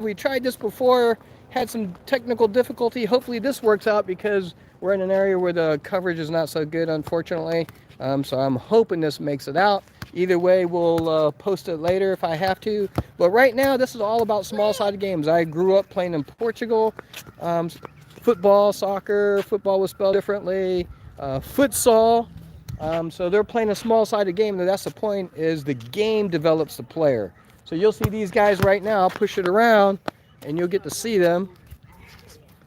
We tried this before, had some technical difficulty. Hopefully this works out because we're in an area where the coverage is not so good, unfortunately. So I'm hoping this makes it out. Either way, we'll post it later if I have to. But right now, this is all about small-sided games. I grew up playing in Portugal. Football, soccer, football was spelled differently. Futsal. So they're playing a small-sided game, and that's the point, is the game develops the player. So you'll see these guys right now, push it around, and you'll get to see them.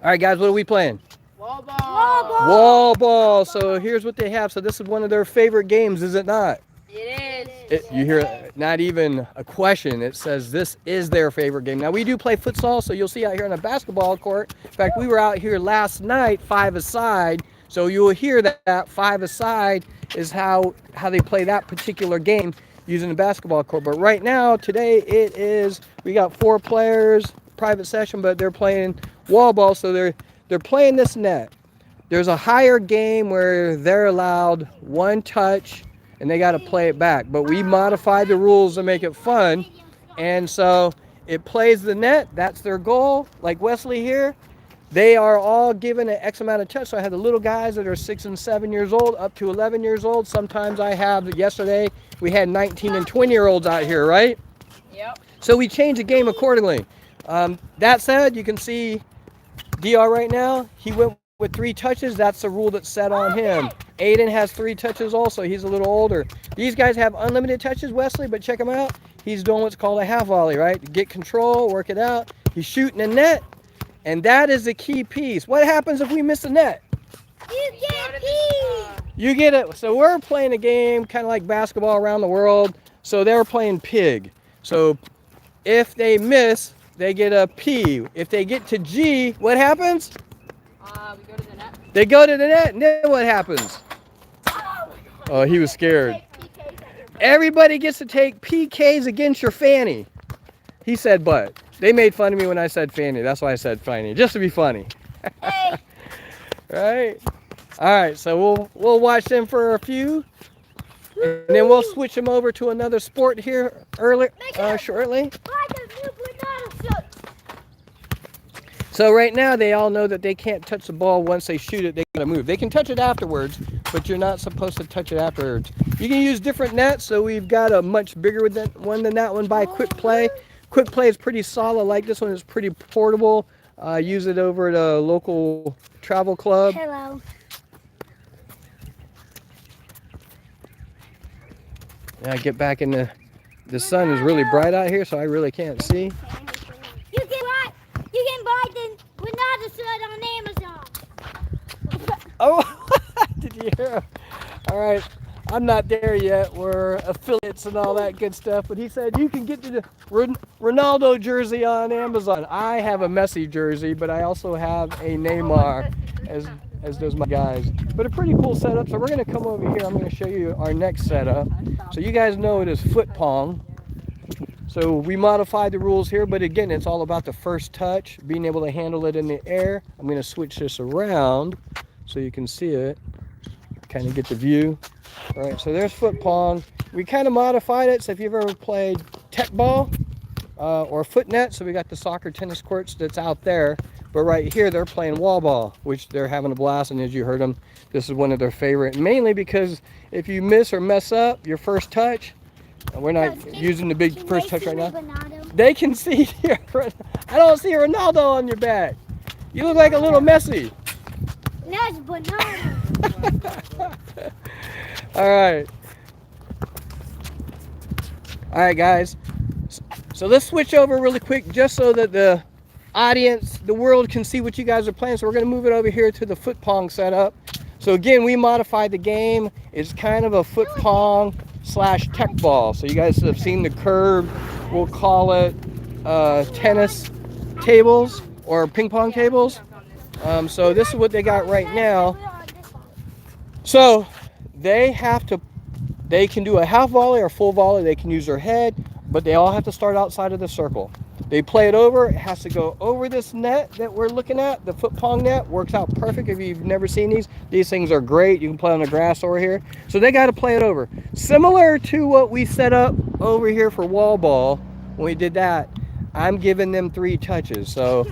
All right, guys, what are we playing? Wall ball. Wall ball. Wall ball. So here's what they have. So this is one of their favorite games, is it not? It is. You hear not even a question. It says this is their favorite game. Now, we do play futsal, so you'll see out here on a basketball court. In fact, we were out here last night, 5-a-side. So you'll hear that 5-a-side is how they play that particular game using the basketball court. But right now, today, we got 4 players, private session, but they're playing wall ball, so they're playing this net. There's a higher game where they're allowed 1 touch, and they got to play it back. But we modified the rules to make it fun, and so it plays the net. That's their goal. Like Wesley here, they are all given an X amount of touch. So I have the little guys that are 6 and 7 years old, up to 11 years old. Sometimes yesterday, we had 19 and 20-year-olds out here, right? Yep. So we changed the game accordingly. That said, you can see DR right now, he went with 3 touches. That's the rule that's set on him. Aiden has 3 touches also. He's a little older. These guys have unlimited touches, Wesley, but check him out. He's doing what's called a half volley, right? Get control, work it out. He's shooting a net, and that is the key piece. What happens if we miss the net? You get pee. You get it. So we're playing a game kind of like basketball around the world. So they're playing pig. So if they miss, they get a P. If they get to G, what happens? We go to the net. They go to the net, and then what happens? Oh, he was scared. Everybody gets to take PKs against your fanny. He said but. They made fun of me when I said fanny. That's why I said fanny, just to be funny. Hey. Right? All right, so we'll watch them for a few, and then we'll switch them over to another sport here shortly. So right now they all know that they can't touch the ball once they shoot it. They gotta move. They can touch it afterwards, but you're not supposed to touch it afterwards. You can use different nets. So we've got a much bigger one than that one by Quick Play. Quick Play is pretty solid. Like this one is pretty portable. Use it over at a local travel club. Hello. Yeah, get back in the sun is really bright out here, so I really can't see. You can buy the Renata shirt on Amazon. Oh, did you hear? All right, I'm not there yet. We're affiliates and all that good stuff, but he said you can get the Ronaldo jersey on Amazon. I have a Messi jersey, but I also have a Neymar, as does my guys. But a pretty cool setup. So we're gonna come over here. I'm gonna show you our next setup. So you guys know it is Futpong. So we modified the rules here, but again, it's all about the first touch, being able to handle it in the air. I'm gonna switch this around so you can see it, kind of get the view. All right, so there's Futpong. We kind of modified it, so if you've ever played Teqball or footnet, so we got the soccer tennis courts that's out there, but right here they're playing wall ball, which they're having a blast, and as you heard them, this is one of their favorite, mainly because if you miss or mess up your first touch, we're not using the big first touch right now. They can see here. I don't see Ronaldo on your back. You look like a little Messi. That's banana. All right. All right, guys. So let's switch over really quick just so that the audience, the world can see what you guys are playing. So we're going to move it over here to the Futpong setup. So again, we modified the game. It's kind of a Futpong / Teqball. So you guys have seen the curve. We'll call it tennis tables or ping pong tables. So this is what they got right now. So they can do a half volley or full volley. They can use their head, but they all have to start outside of the circle. They play it over. It has to go over this net that we're looking at. The Futpong net works out perfect if you've never seen these. These things are great. You can play on the grass over here. So they got to play it over. Similar to what we set up over here for wall ball when we did that. I'm giving them 3 touches. So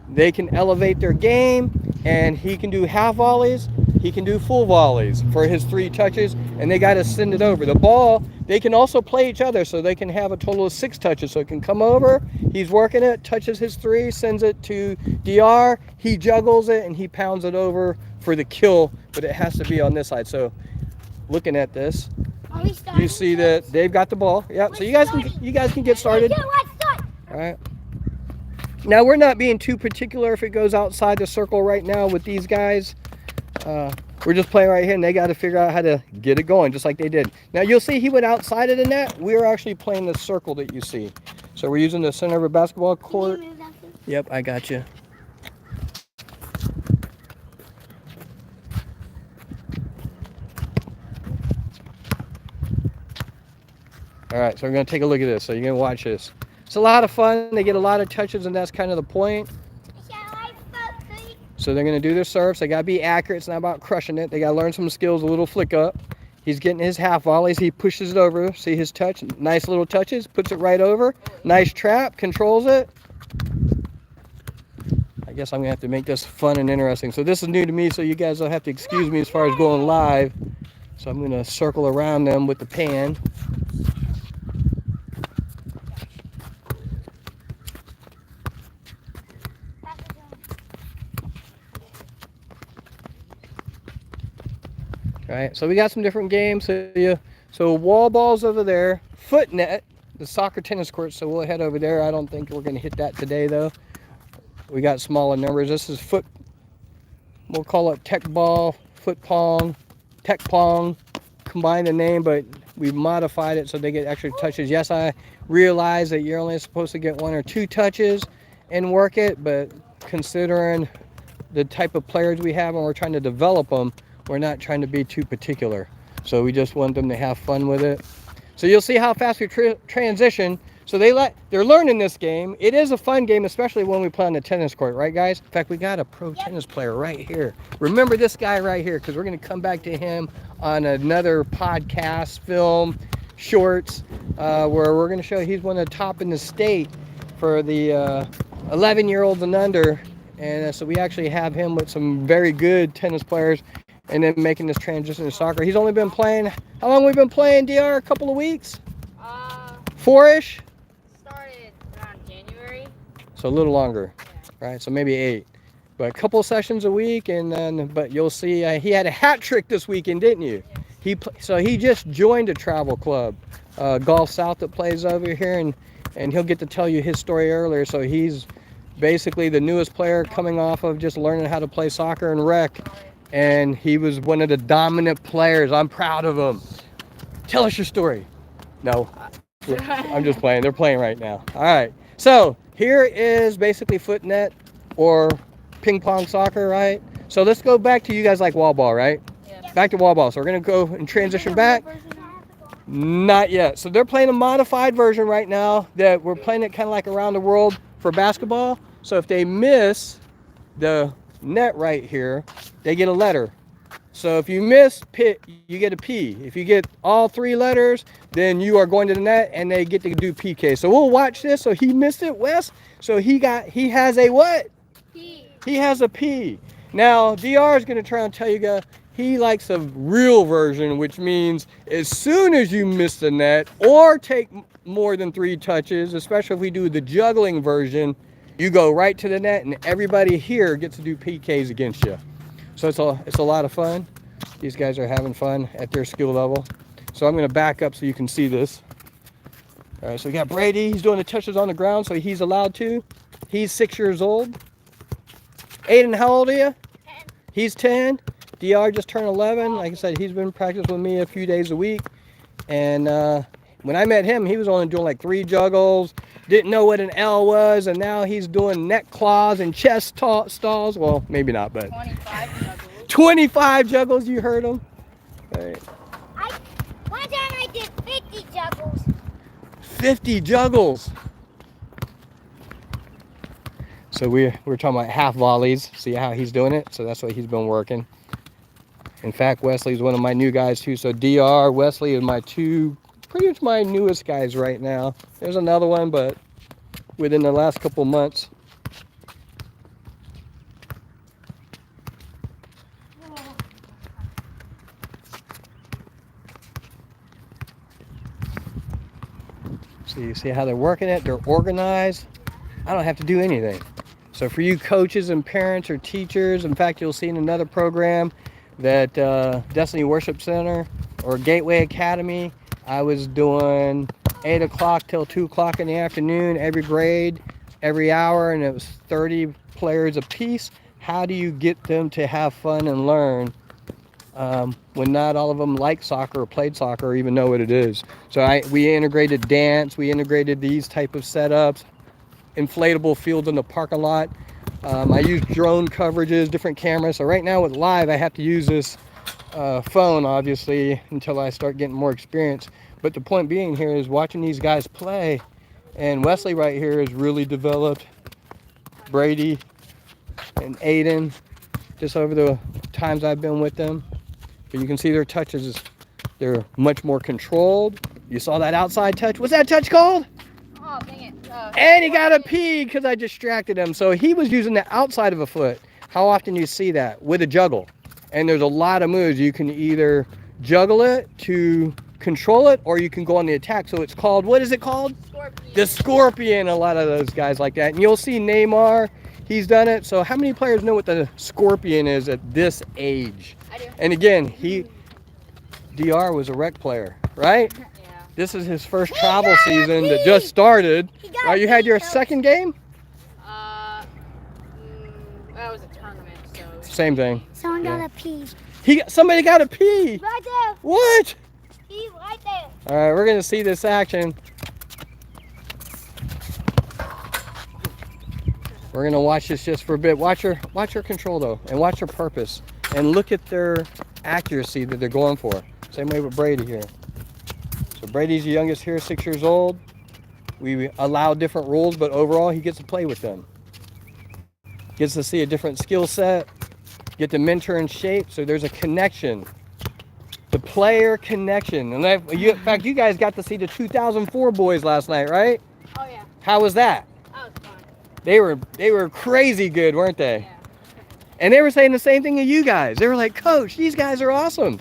they can elevate their game, and he can do half volleys, he can do full volleys for his 3 touches, and they got to send it over. The ball, they can also play each other, so they can have a total of 6 touches. So it can come over, he's working it, touches his 3, sends it to DR, he juggles it, and he pounds it over for the kill, but it has to be on this side. So looking at this, you see that they've got the ball. Yeah, so you guys can get started. All right. Now, we're not being too particular if it goes outside the circle right now with these guys. We're just playing right here, and they got to figure out how to get it going, just like they did. Now, you'll see he went outside of the net. We're actually playing the circle that you see. So we're using the center of a basketball court. Yep, I got you. All right, so we're going to take a look at this. So you're going to watch this. It's a lot of fun. They get a lot of touches, and that's kind of the point. So they're going to do their serves. They got to be accurate. It's not about crushing it. They got to learn some skills, a little flick up. He's getting his half volleys. He pushes it over. See his touch? Nice little touches. Puts it right over. Nice trap. Controls it. I guess I'm going to have to make this fun and interesting. So this is new to me, so you guys will have to excuse me as far as going live. So I'm going to circle around them with the pan. All right, so we got some different games. So wall balls over there, foot net, the soccer tennis court. So we'll head over there. I don't think we're going to hit that today though. We got smaller numbers. This is we'll call it Teqball, Futpong, Teqball, combine the name, but we've modified it so they get extra touches. Yes, I realize that you're only supposed to get 1 or 2 touches and work it, but considering the type of players we have and we're trying to develop them, we're not trying to be too particular. So we just want them to have fun with it. So you'll see how fast we transition. So they're learning this game. It is a fun game, especially when we play on the tennis court, right guys? In fact, we got a pro tennis player right here. Remember this guy right here, because we're going to come back to him on another podcast, film, shorts, where we're going to show he's one of the top in the state for the 11-year-olds and under. And so we actually have him with some very good tennis players, and then making this transition to soccer. He's only been playing, how long we been playing, DR? A couple of weeks? 4-ish? Started around January. So a little longer, right? So maybe 8. But a couple sessions a week, and then, but you'll see he had a hat trick this weekend, didn't you? Yes. So he just joined a travel club, Golf South, that plays over here, and he'll get to tell you his story earlier. So he's basically the newest player coming off of just learning how to play soccer and rec. And he was one of the dominant players. I'm proud of him. Tell us your story. No, I'm just playing. They're playing right now. All right. So here is basically foot net or ping pong soccer, right? So let's go back to you guys like wall ball, right? Yeah. Back to wall ball. So we're going to go and transition back. Not yet. So they're playing a modified version right now that we're playing it kind of like around the world for basketball. So if they miss the net right here, they get a letter. So if you miss pit, you get a P. If you get all 3 letters, then you are going to the net, and they get to do PK. So we'll watch this. So he missed it, Wes. So he has a what? P. He has a P. Now DR is going to try and tell you guys he likes a real version, which means as soon as you miss the net or take more than 3 touches, especially if we do the juggling version, you go right to the net, and everybody here gets to do PKs against you. So it's a lot of fun. These guys are having fun at their skill level. So I'm going to back up so you can see this. All right, so we got Brady. He's doing the touches on the ground, so he's allowed to. He's 6 years old. Aiden, how old are you? 10. He's 10. DR just turned 11. Like I said, he's been practicing with me a few days a week. And when I met him, he was only doing like 3 juggles. Didn't know what an L was, and now he's doing neck claws and chest stalls. Well, maybe not, but 25 juggles. 25 juggles, you heard him. All right. One time I did 50 juggles. 50 juggles. So we're talking about half volleys. See how he's doing it? So that's what he's been working. In fact, Wesley's one of my new guys too. So DR, Wesley is pretty much my newest guys right now. There's another one, but within the last couple months. So you see how they're working it? They're organized. I don't have to do anything. So for you coaches and parents or teachers, in fact, you'll see in another program that Destiny Worship Center or Gateway Academy, I was doing 8 o'clock till 2 o'clock in the afternoon, every grade, every hour, and it was 30 players a piece. How do you get them to have fun and learn when not all of them like soccer or played soccer or even know what it is? So we integrated dance, we integrated these type of setups, inflatable fields in the parking lot. I use drone coverages, different cameras. So right now with live, I have to use this phone, obviously, until I start getting more experience. But the point being here is watching these guys play, and Wesley right here has really developed. Brady and Aiden, just over the times I've been with them. But you can see their touches, they're much more controlled. You saw that outside touch. What's that touch called? Oh, dang it. And he got a P because I distracted him. So he was using the outside of a foot. How often you see that? With a juggle. And there's a lot of moves. You can either juggle it to control it, or you can go on the attack. So it's called, what is it called? Scorpion. The Scorpion. A lot of those guys like that. And you'll see Neymar, he's done it. So how many players know what the Scorpion is at this age? I do. And again, DR was a rec player, right? Yeah. This is his first travel season that just started. Oh, you had your second game? That was a tournament, so. Same thing. Someone got a pee. Somebody got a P. Right there. What? He's right there. All right, we're gonna see this action. We're gonna watch this just for a bit. Watch her control though, and watch her purpose, and look at their accuracy that they're going for. Same way with Brady here. So Brady's the youngest here, 6 years old. We allow different rules, but overall he gets to play with them. Gets to see a different skill set, get to mentor and shape, so there's a connection. The player connection. And in fact, you guys got to see the 2004 boys last night, right? Oh, yeah. How was that? That was fun. They were crazy good, weren't they? Yeah. And they were saying the same thing to you guys. They were like, Coach, these guys are awesome.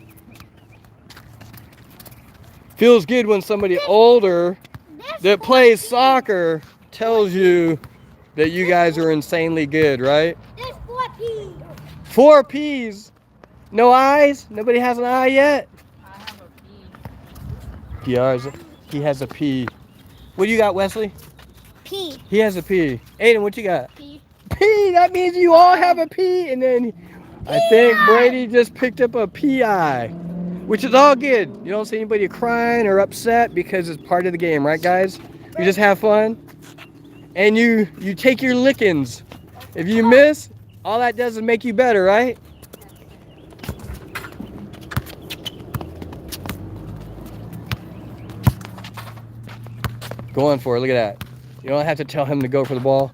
Feels good when somebody older that plays soccer tells you that you guys are insanely good, right? There's 4 peas. 4 P's. No eyes? Nobody has an eye yet? I have a P. He has a P. What do you got, Wesley? P. He has a P. Aiden, what you got? P. P. That means you all have a P. And then I think Brady just picked up a PI, which is all good. You don't see anybody crying or upset because it's part of the game, right, guys? You just have fun. And you take your lickings. If you miss, all that does is make you better, right? Going for it, look at that. You don't have to tell him to go for the ball.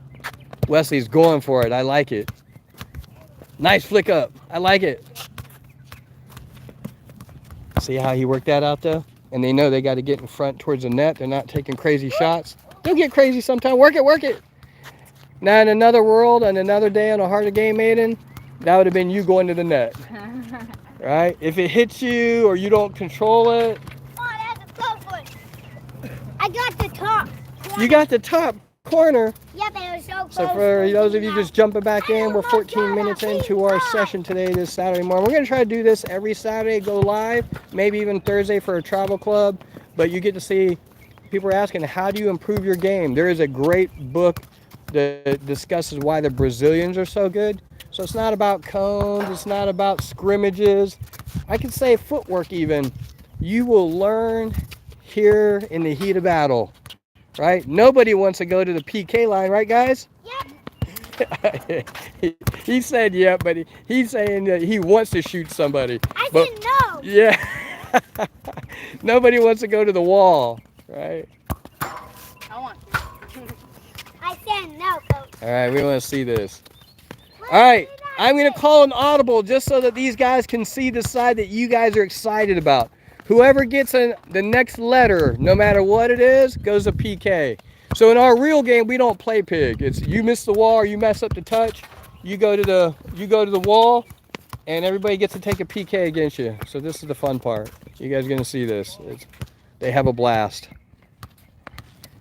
Wesley's going for it, I like it. Nice flick up, I like it. See how he worked that out though? And they know they got to get in front towards the net. They're not taking crazy shots. They'll get crazy sometimes, work it. Now in another world, on another day on a harder game, Aiden, that would have been you going to the net. Right? If it hits you or you don't control it. Oh, that's a close one. I got the top. You got the top corner. Yeah, they were so close. So for those of you just jumping back in, we're 14 minutes into our session today, this Saturday morning. We're going to try to do this every Saturday, go live, maybe even Thursday for a travel club. But you get to see, people are asking, how do you improve your game? There is a great book that discusses why the Brazilians are so good. So it's not about cones, it's not about scrimmages. I could say footwork even. You will learn here in the heat of battle. Right? Nobody wants to go to the PK line, right, guys? Yep. He said yeah, but he's saying that he wants to shoot somebody. I But said no. yeah. Nobody wants to go to the wall, right? I want to. I said no, Coach. All right, we want to see this. All right, I'm going to call an audible just so that these guys can see the side that you guys are excited about. Whoever gets the next letter, no matter what it is, goes to PK. So in our real game, we don't play pig. It's you miss the wall or you mess up the touch, you go to the wall, and everybody gets to take a PK against you. So this is the fun part. You guys are gonna see this. They have a blast.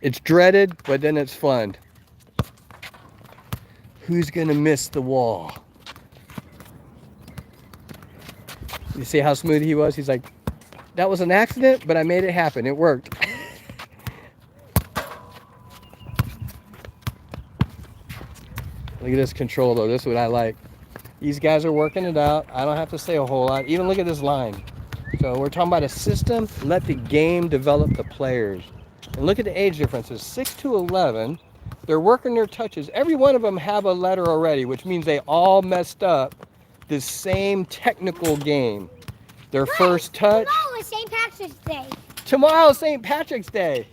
It's dreaded, but then it's fun. Who's gonna miss the wall? You see how smooth he was? He's like, that was an accident, but I made it happen. It worked. Look at this control though. This is what I like. These guys are working it out. I don't have to say a whole lot. Even look at this line. So we're talking about a system. Let the game develop the players. And look at the age differences. 6 to 11. They're working their touches. Every one of them have a letter already, which means they all messed up the same technical game. Their first touch. Tomorrow is St. Patrick's Day. Tomorrow is St. Patrick's Day.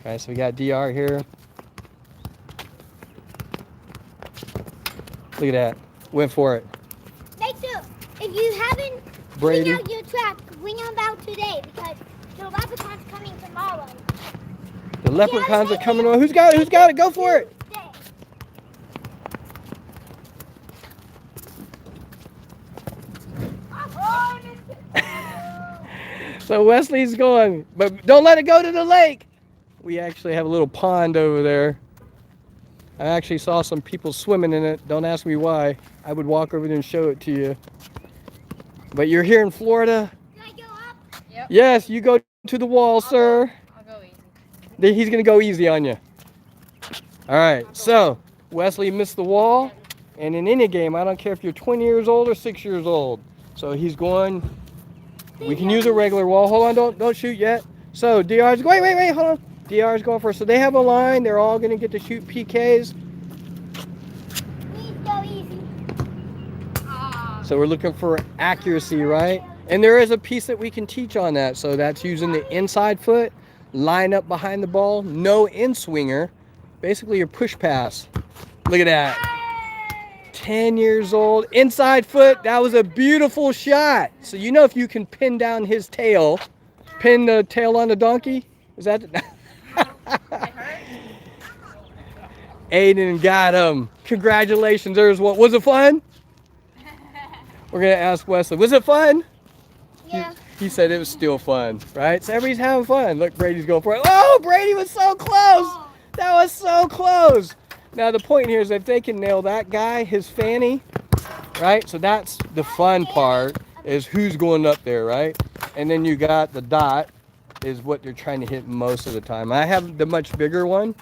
Okay, so we got DR here. Look at that. Went for it. Make sure, if you haven't Brady. cleaned out your trap, clean them out today because the leprechaun's coming tomorrow. The leprechauns are coming on. Who's got it? Who's got it? Go for it. So Wesley's going, but don't let it go to the lake. We actually have a little pond over there. I actually saw some people swimming in it. Don't ask me why. I would walk over there and show it to you. But you're here in Florida. Can I go up? Yep. Yes, you go to the wall, sir. I'll go easy. He's going to go easy on you. All right, so Wesley missed the wall. And in any game, I don't care if you're 20 years old or 6 years old. So he's going. We can use a regular wall. Hold on, don't shoot yet. So DR's, wait, hold on. DR's going first. So they have a line. They're all going to get to shoot PKs. Please go easy. So we're looking for accuracy, right? And there is a piece that we can teach on that. So that's using the inside foot, line up behind the ball, no in-swinger. Basically your push pass. Look at that. 10 years old, inside foot. That was a beautiful shot. So you know if you can pin down his tail, pin the tail on the donkey. Is that? Aiden got him. Congratulations. There's one. Was it fun? We're gonna ask Wesley. Was it fun? Yeah. He said it was still fun, right? So everybody's having fun. Look, Brady's going for it. Oh, Brady was so close. That was so close. Now the point here is if they can nail that guy, his fanny, right? So that's the fun part, is who's going up there, right? And then you got the dot is what they're trying to hit most of the time. I have the much bigger one.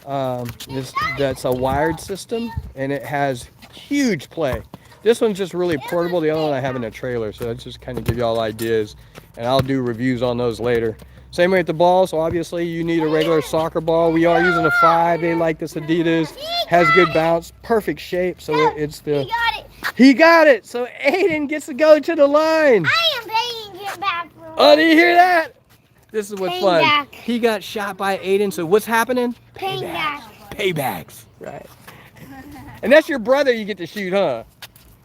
That's a wired system, and it has huge play. This one's just really portable. The other one I have in a trailer, so that's just kind of give you all ideas. And I'll do reviews on those later. Same way with the ball, so obviously you need a regular soccer ball. We are using a 5. They like this Adidas. Has good bounce, perfect shape. So it's the. He got it. He got it. So Aiden gets to go to the line. I am paying him back. Oh, do you hear that? This is what's Paying fun. back. He got shot by Aiden. So what's happening? Paying back. Paybacks, right? And that's your brother you get to shoot, huh?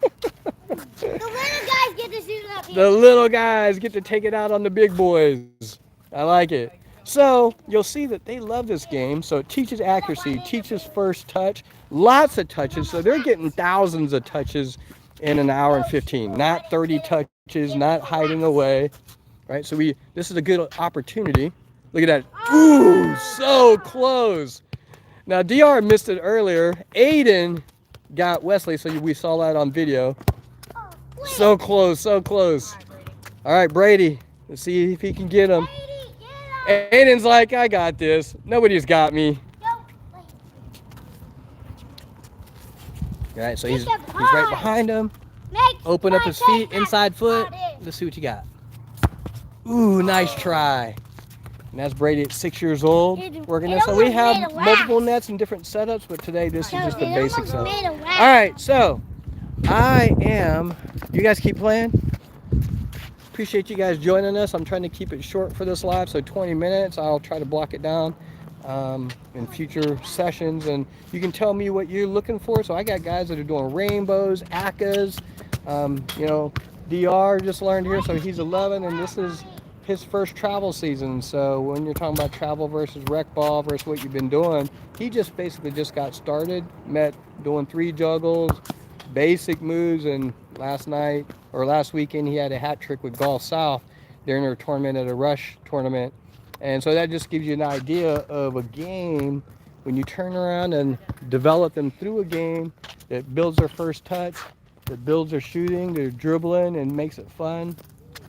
The little guys get to shoot up here. The little guys get to take it out on the big boys. I like it. So you'll see that they love this game. So it teaches accuracy, teaches first touch, lots of touches. So they're getting thousands of touches in an hour and 15, not 30 touches, not hiding away, right? So this is a good opportunity. Look at that. Ooh, so close. Now DR missed it earlier. Aiden got Wesley, so we saw that on video. So close, so close. All right, Brady. Let's see if he can get him. Aiden's like, I got this. Nobody's got me. All right, so he's right behind him. Open up his feet, inside foot. Let's see what you got. Ooh, nice try. And that's Brady at 6 years old working this. So we have multiple nets and different setups, but today this is just the basic setup. All right, so you guys keep playing. Appreciate you guys joining us. I'm trying to keep it short for this live, so 20 minutes. I'll try to block it down in future sessions, and you can tell me what you're looking for. So I got guys that are doing rainbows, ACAs. You know, DR just learned here, so he's 11, and this is his first travel season. So when you're talking about travel versus rec ball versus what you've been doing, he just basically just got started, met doing 3 juggles, basic moves, and last weekend he had a hat trick with Golf South during their tournament at a Rush tournament. And so that just gives you an idea of a game when you turn around and develop them through a game that builds their first touch, that builds their shooting, their dribbling, and makes it fun.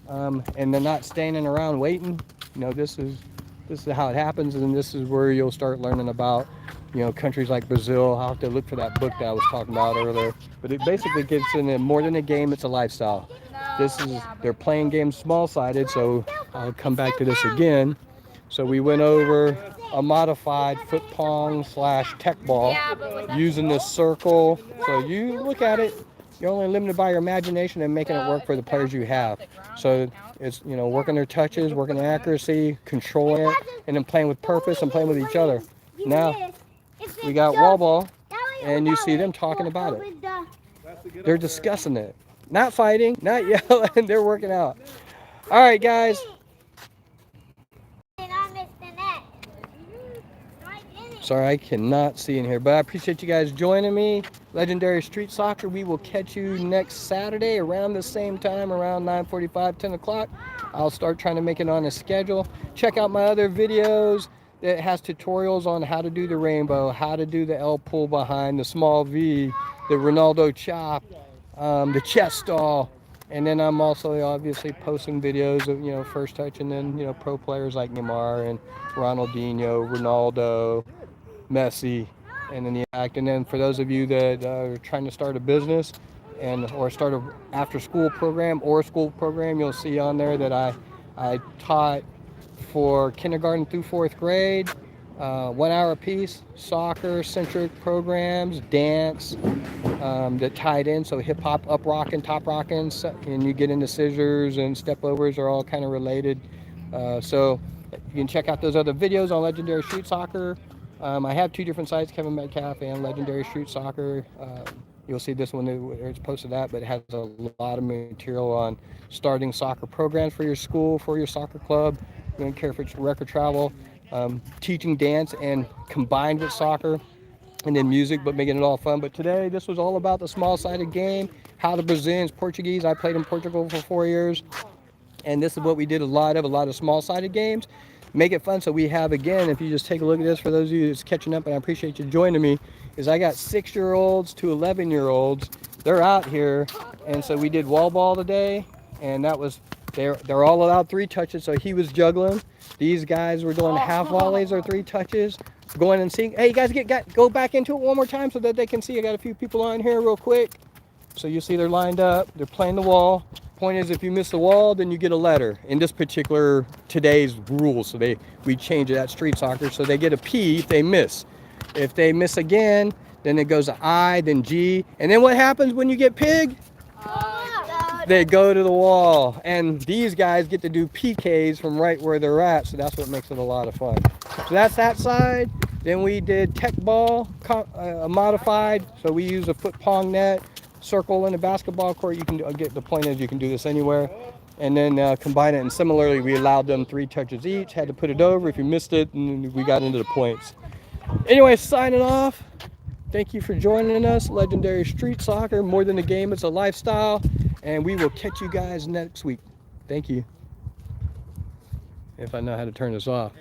And they're not standing around waiting. You know, this is how it happens, and this is where you'll start learning about, you know, countries like Brazil. I'll have to look for that book that I was talking about earlier. But it basically gets in it more than a game, it's a lifestyle. They're playing games small-sided, so I'll come back to this again. So we went over a modified Futpong / Teqball using this circle. So you look at it, you're only limited by your imagination and making it work for the players you have. So it's, you know, working their touches, working their accuracy, controlling it, and then playing with purpose and playing with each other. Now, we got wall ball, and you see them talking about it. They're discussing it. Not fighting, not yelling, they're working out. All right, guys. Sorry, I cannot see in here, but I appreciate you guys joining me. Legendary Street Soccer. We will catch you next Saturday around the same time, around 9:45, 10 o'clock. I'll start trying to make it on a schedule. Check out my other videos that has tutorials on how to do the rainbow, how to do the L pull behind, the small V, the Ronaldo chop, the chest stall. And then I'm also obviously posting videos of, you know, first touch, and then, you know, pro players like Neymar and Ronaldinho, Ronaldo, Messi, and then the act. And then for those of you that are trying to start a business or start a after school program or a school program, you'll see on there that I taught for kindergarten through 4th grade, 1 hour apiece, soccer centric programs, dance, that tied in. So hip hop, up rocking, top rocking, and you get into scissors and step overs are all kind of related. So you can check out those other videos on Legendary Street Soccer. I have 2 different sites, Kevin Metcalf and Legendary Street Soccer. You'll see this one where it's posted at, but it has a lot of material on starting soccer programs for your school, for your soccer club. You don't care if it's rec or travel, teaching dance and combined with soccer, and then music, but making it all fun. But today, this was all about the small-sided game, how the Brazilians, Portuguese. I played in Portugal for 4 years, and this is what we did a lot of small-sided games. Make it fun. So we have, again, if you just take a look at this, for those of you that's catching up, and I appreciate you joining me, is I got 6-year-olds to 11-year-olds. They're out here, and so we did wall ball today, and that was, they're all allowed 3 touches, so he was juggling. These guys were doing half volleys or 3 touches, going and seeing. Hey, you guys go back into it one more time so that they can see. I got a few people on here real quick. So you see they're lined up, they're playing the wall. Point is, if you miss the wall, then you get a letter. In this particular, today's rules, so we change it at street soccer, so they get a P if they miss. If they miss again, then it goes to I, then G. And then what happens when you get pig? They go to the wall. And these guys get to do PKs from right where they're at, so that's what makes it a lot of fun. So that's that side. Then we did Teqball, modified, so we use a Futpong net, circle in a basketball court. You can get the point is you can do this anywhere, and then combine it. And similarly, we allowed them 3 touches each. Had to put it over if you missed it, and we got into the points. Anyway, signing off. Thank you for joining us. Legendary Street Soccer, more than a game, it's a lifestyle, and we will catch you guys next week. Thank you. If I know how to turn this off.